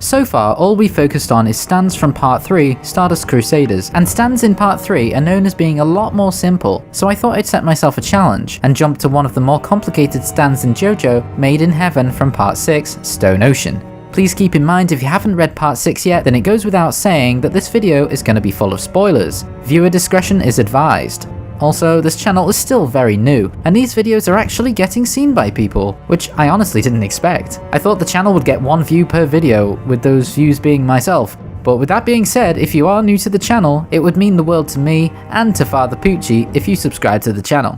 So far, all we focused on is stands from Part 3, Stardust Crusaders, and stands in Part 3 are known as being a lot more simple, so I thought I'd set myself a challenge, and jump to one of the more complicated stands in Jojo, Made in Heaven from Part 6, Stone Ocean. Please keep in mind if you haven't read Part 6 yet, then it goes without saying that this video is going to be full of spoilers. Viewer discretion is advised. Also, this channel is still very new, and these videos are actually getting seen by people, which I honestly didn't expect. I thought the channel would get 1 view per video, with those views being myself. But with that being said, if you are new to the channel, it would mean the world to me and to Father Pucci if you subscribe to the channel.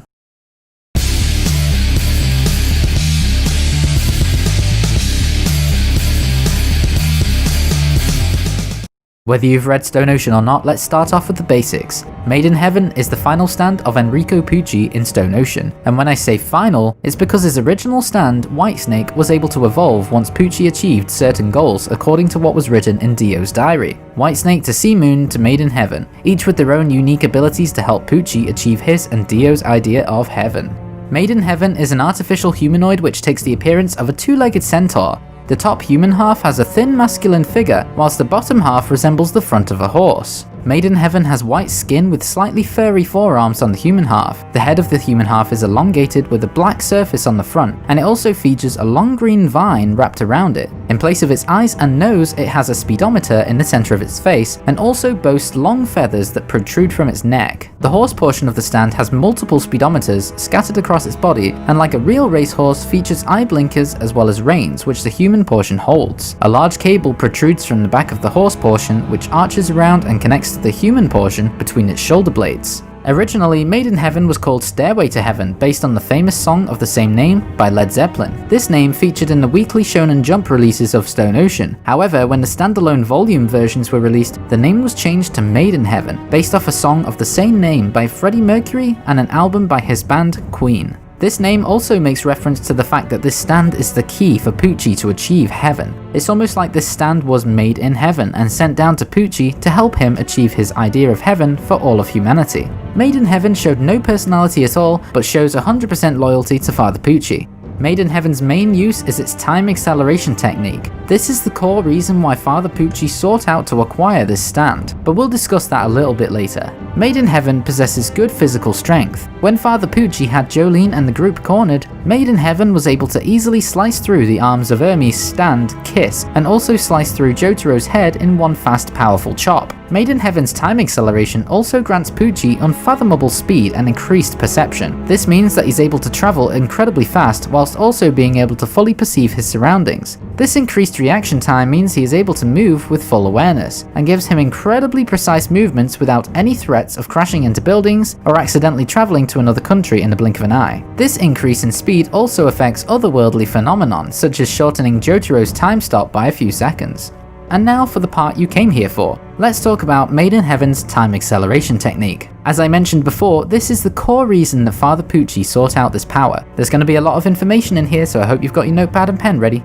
Whether you've read Stone Ocean or not, let's start off with the basics. Made in Heaven is the final stand of Enrico Pucci in Stone Ocean, and when I say final, it's because his original stand, Whitesnake, was able to evolve once Pucci achieved certain goals according to what was written in Dio's diary. Whitesnake to Sea Moon to Made in Heaven, each with their own unique abilities to help Pucci achieve his and Dio's idea of heaven. Made in Heaven is an artificial humanoid which takes the appearance of a 2-legged centaur. The top human half has a thin masculine figure, whilst the bottom half resembles the front of a horse. Made in Heaven has white skin with slightly furry forearms on the human half. The head of the human half is elongated with a black surface on the front, and it also features a long green vine wrapped around it. In place of its eyes and nose, it has a speedometer in the center of its face, and also boasts long feathers that protrude from its neck. The horse portion of the stand has multiple speedometers scattered across its body, and like a real racehorse, features eye blinkers as well as reins, which the human portion holds. A large cable protrudes from the back of the horse portion, which arches around and connects to the human portion between its shoulder blades. Originally, Made in Heaven was called Stairway to Heaven based on the famous song of the same name by Led Zeppelin. This name featured in the weekly Shonen Jump releases of Stone Ocean. However, when the standalone volume versions were released, the name was changed to Made in Heaven, based off a song of the same name by Freddie Mercury and an album by his band Queen. This name also makes reference to the fact that this stand is the key for Pucci to achieve heaven. It's almost like this stand was made in heaven and sent down to Pucci to help him achieve his idea of heaven for all of humanity. Made in Heaven showed no personality at all, but shows 100% loyalty to Father Pucci. Made in Heaven's main use is its time acceleration technique. This is the core reason why Father Pucci sought out to acquire this stand, but we'll discuss that a little bit later. Made in Heaven possesses good physical strength. When Father Pucci had Jolene and the group cornered, Made in Heaven was able to easily slice through the arms of Hermes' stand, Kiss, and also slice through Jotaro's head in one fast, powerful chop. Made in Heaven's time acceleration also grants Pucci unfathomable speed and increased perception. This means that he's able to travel incredibly fast whilst also being able to fully perceive his surroundings. This increased reaction time means he is able to move with full awareness, and gives him incredibly precise movements without any threats of crashing into buildings or accidentally traveling to another country in the blink of an eye. This increase in speed also affects otherworldly phenomenon, such as shortening Jotaro's time stop by a few seconds. And now for the part you came here for. Let's talk about Made in Heaven's time acceleration technique. As I mentioned before, this is the core reason that Father Pucci sought out this power. There's going to be a lot of information in here, so I hope you've got your notepad and pen ready.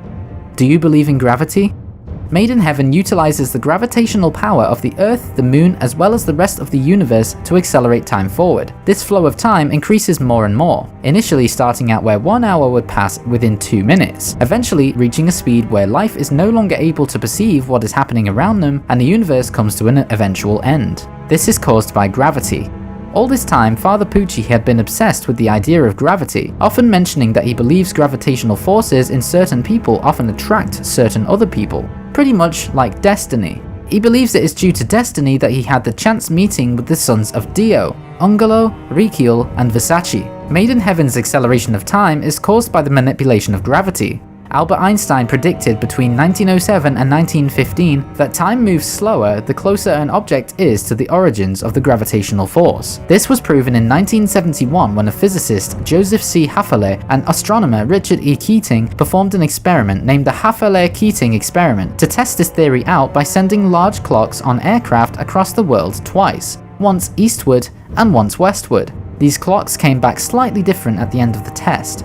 Do you believe in gravity? Made in Heaven utilizes the gravitational power of the Earth, the Moon, as well as the rest of the universe to accelerate time forward. This flow of time increases more and more, initially starting out where 1 hour would pass within 2 minutes, eventually reaching a speed where life is no longer able to perceive what is happening around them and the universe comes to an eventual end. This is caused by gravity. All this time, Father Pucci had been obsessed with the idea of gravity, often mentioning that he believes gravitational forces in certain people often attract certain other people, pretty much like destiny. He believes it is due to destiny that he had the chance meeting with the sons of Dio, Ungolo, Rikiel, and Versace. Made in Heaven's acceleration of time is caused by the manipulation of gravity. Albert Einstein predicted between 1907 and 1915 that time moves slower the closer an object is to the origins of the gravitational force. This was proven in 1971 when a physicist, Joseph C. Hafele, and astronomer Richard E. Keating performed an experiment named the Hafele-Keating experiment to test this theory out by sending large clocks on aircraft across the world twice, once eastward and once westward. These clocks came back slightly different at the end of the test.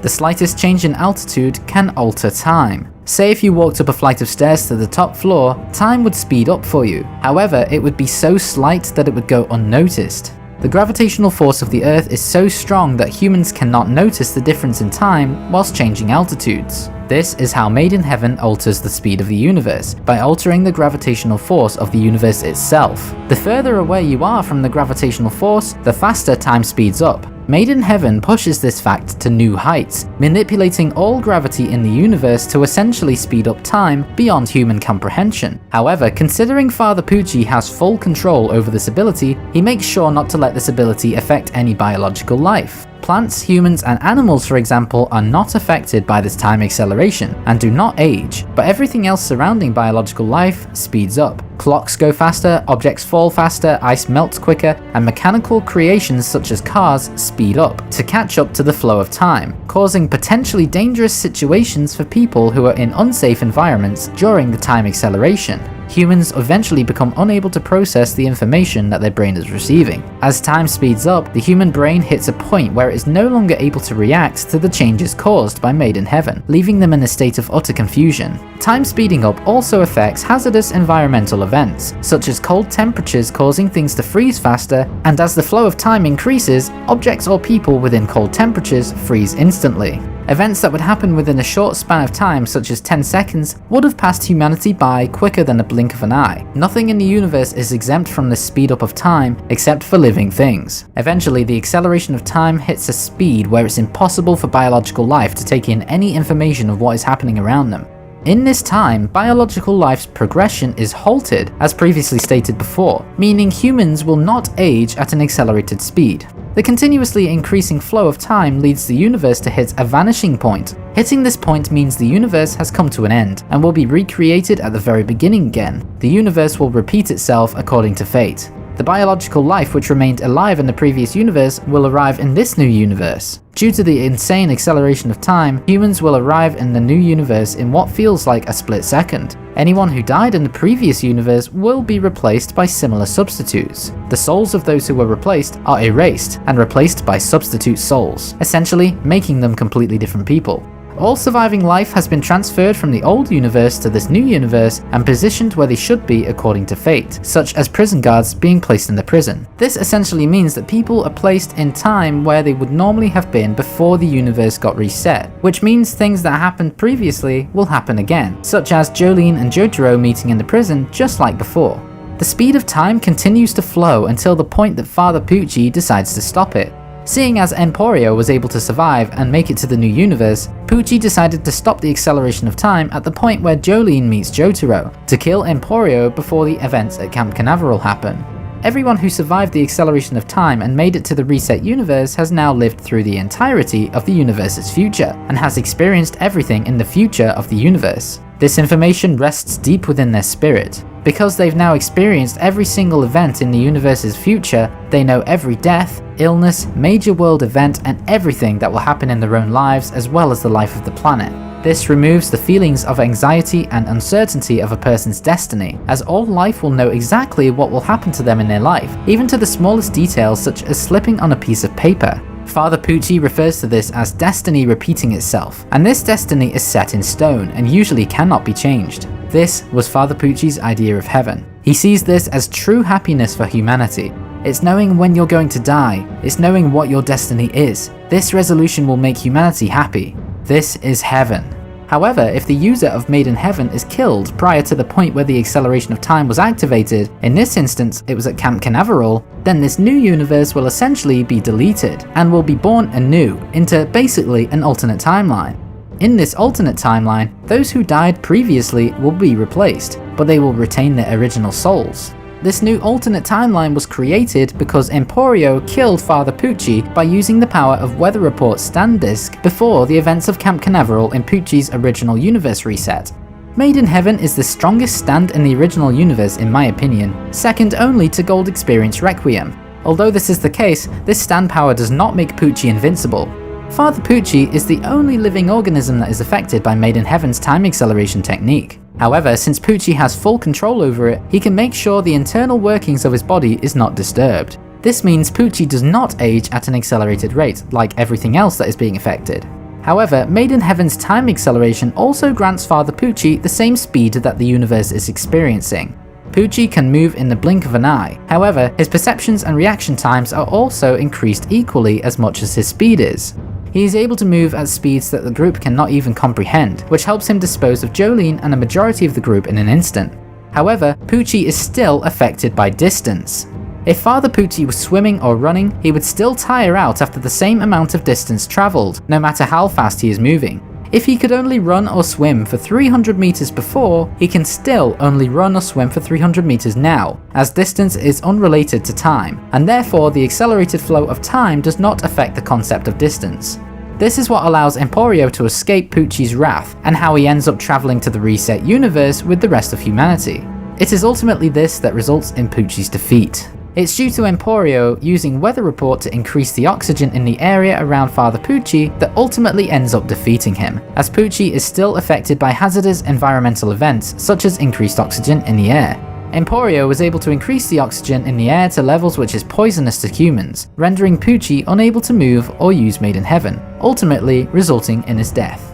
The slightest change in altitude can alter time. Say if you walked up a flight of stairs to the top floor, time would speed up for you. However, it would be so slight that it would go unnoticed. The gravitational force of the Earth is so strong that humans cannot notice the difference in time whilst changing altitudes. This is how Made in Heaven alters the speed of the universe, by altering the gravitational force of the universe itself. The further away you are from the gravitational force, the faster time speeds up. Made in Heaven pushes this fact to new heights, manipulating all gravity in the universe to essentially speed up time beyond human comprehension. However, considering Father Pucci has full control over this ability, he makes sure not to let this ability affect any biological life. Plants, humans, and animals, for example, are not affected by this time acceleration and do not age, but everything else surrounding biological life speeds up. Clocks go faster, objects fall faster, ice melts quicker, and mechanical creations such as cars speed up to catch up to the flow of time, causing potentially dangerous situations for people who are in unsafe environments during the time acceleration. Humans eventually become unable to process the information that their brain is receiving. As time speeds up, the human brain hits a point where it is no longer able to react to the changes caused by Made in Heaven, leaving them in a state of utter confusion. Time speeding up also affects hazardous environmental events, such as cold temperatures causing things to freeze faster, and as the flow of time increases, objects or people within cold temperatures freeze instantly. Events that would happen within a short span of time, such as 10 seconds, would have passed humanity by quicker than a blink of an eye. Nothing in the universe is exempt from this speed up of time, except for living things. Eventually, the acceleration of time hits a speed where it's impossible for biological life to take in any information of what is happening around them. In this time, biological life's progression is halted, as previously stated before, meaning humans will not age at an accelerated speed. The continuously increasing flow of time leads the universe to hit a vanishing point. Hitting this point means the universe has come to an end, and will be recreated at the very beginning again. The universe will repeat itself according to fate. The biological life which remained alive in the previous universe will arrive in this new universe. Due to the insane acceleration of time, humans will arrive in the new universe in what feels like a split second. Anyone who died in the previous universe will be replaced by similar substitutes. The souls of those who were replaced are erased and replaced by substitute souls, essentially making them completely different people. All surviving life has been transferred from the old universe to this new universe and positioned where they should be according to fate, such as prison guards being placed in the prison. This essentially means that people are placed in time where they would normally have been before the universe got reset, which means things that happened previously will happen again, such as Jolene and Jojo meeting in the prison just like before. The speed of time continues to flow until the point that Father Pucci decides to stop it. Seeing as Emporio was able to survive and make it to the new universe, Pucci decided to stop the acceleration of time at the point where Jolene meets Jotaro, to kill Emporio before the events at Camp Canaveral happen. Everyone who survived the acceleration of time and made it to the reset universe has now lived through the entirety of the universe's future, and has experienced everything in the future of the universe. This information rests deep within their spirit. Because they've now experienced every single event in the universe's future, they know every death, illness, major world event, and everything that will happen in their own lives as well as the life of the planet. This removes the feelings of anxiety and uncertainty of a person's destiny, as all life will know exactly what will happen to them in their life, even to the smallest details such as slipping on a piece of paper. Father Pucci refers to this as destiny repeating itself, and this destiny is set in stone and usually cannot be changed. This was Father Pucci's idea of heaven. He sees this as true happiness for humanity. It's knowing when you're going to die, it's knowing what your destiny is. This resolution will make humanity happy. This is heaven. However, if the user of Made in Heaven is killed prior to the point where the acceleration of time was activated, in this instance it was at Camp Canaveral, then this new universe will essentially be deleted, and will be born anew into basically an alternate timeline. In this alternate timeline, those who died previously will be replaced, but they will retain their original souls. This new alternate timeline was created because Emporio killed Father Pucci by using the power of Weather Report's stand disk before the events of Camp Canaveral in Pucci's original universe reset. Made in Heaven is the strongest stand in the original universe in my opinion, second only to Gold Experience Requiem. Although this is the case, this stand power does not make Pucci invincible. Father Pucci is the only living organism that is affected by Made in Heaven's time acceleration technique. However, since Pucci has full control over it, he can make sure the internal workings of his body is not disturbed. This means Pucci does not age at an accelerated rate, like everything else that is being affected. However, Made in Heaven's time acceleration also grants Father Pucci the same speed that the universe is experiencing. Pucci can move in the blink of an eye. However, his perceptions and reaction times are also increased equally as much as his speed is. He is able to move at speeds that the group cannot even comprehend, which helps him dispose of Jolene and a majority of the group in an instant. However, Pucci is still affected by distance. If Father Pucci was swimming or running, he would still tire out after the same amount of distance travelled, no matter how fast he is moving. If he could only run or swim for 300 meters before, he can still only run or swim for 300 meters now, as distance is unrelated to time, and therefore the accelerated flow of time does not affect the concept of distance. This is what allows Emporio to escape Pucci's wrath, and how he ends up travelling to the reset universe with the rest of humanity. It is ultimately this that results in Pucci's defeat. It's due to Emporio using Weather Report to increase the oxygen in the area around Father Pucci that ultimately ends up defeating him, as Pucci is still affected by hazardous environmental events such as increased oxygen in the air. Emporio was able to increase the oxygen in the air to levels which is poisonous to humans, rendering Pucci unable to move or use Made in Heaven, ultimately resulting in his death.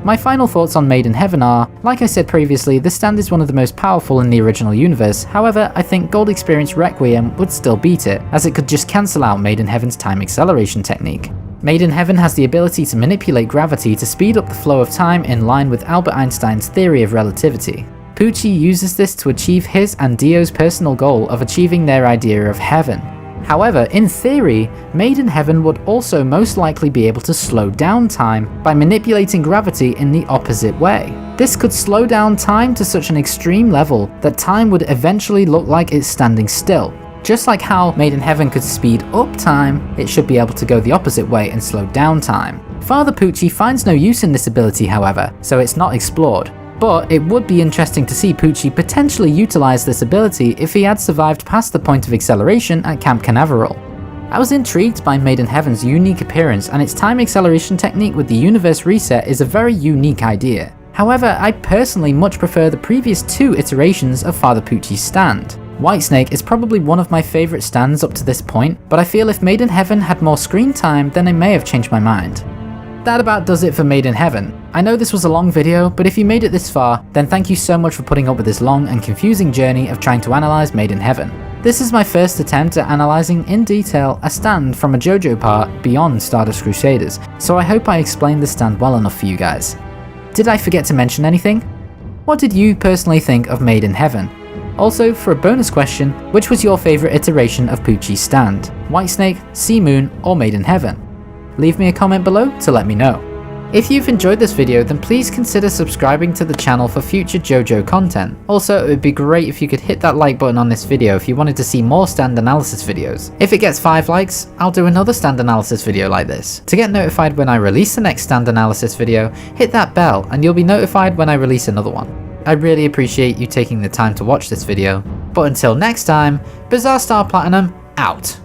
My final thoughts on Made in Heaven are, like I said previously, this stand is one of the most powerful in the original universe. However, I think Gold Experience Requiem would still beat it, as it could just cancel out Made in Heaven's time acceleration technique. Made in Heaven has the ability to manipulate gravity to speed up the flow of time in line with Albert Einstein's theory of relativity. Pucci uses this to achieve his and Dio's personal goal of achieving their idea of heaven. However, in theory, Made in Heaven would also most likely be able to slow down time by manipulating gravity in the opposite way. This could slow down time to such an extreme level that time would eventually look like it's standing still. Just like how Made in Heaven could speed up time, it should be able to go the opposite way and slow down time. Father Pucci finds no use in this ability, however, so it's not explored. But it would be interesting to see Pucci potentially utilize this ability if he had survived past the point of acceleration at Camp Canaveral. I was intrigued by Made in Heaven's unique appearance, and its time acceleration technique with the universe reset is a very unique idea. However, I personally much prefer the previous two iterations of Father Pucci's stand. Whitesnake is probably one of my favourite stands up to this point, but I feel if Made in Heaven had more screen time, then I may have changed my mind. That about does it for Made in Heaven. I know this was a long video, but if you made it this far, then thank you so much for putting up with this long and confusing journey of trying to analyse Made in Heaven. This is my first attempt at analysing in detail a stand from a Jojo part beyond Stardust Crusaders, so I hope I explained the stand well enough for you guys. Did I forget to mention anything? What did you personally think of Made in Heaven? Also, for a bonus question, which was your favourite iteration of Pucci's stand? Whitesnake, Sea Moon, or Made in Heaven? Leave me a comment below to let me know. If you've enjoyed this video, then please consider subscribing to the channel for future Jojo content. Also, it would be great if you could hit that like button on this video if you wanted to see more stand analysis videos. If it gets 5 likes, I'll do another stand analysis video like this. To get notified when I release the next stand analysis video, hit that bell and you'll be notified when I release another one. I really appreciate you taking the time to watch this video. But until next time, Bizarre Star Platinum out.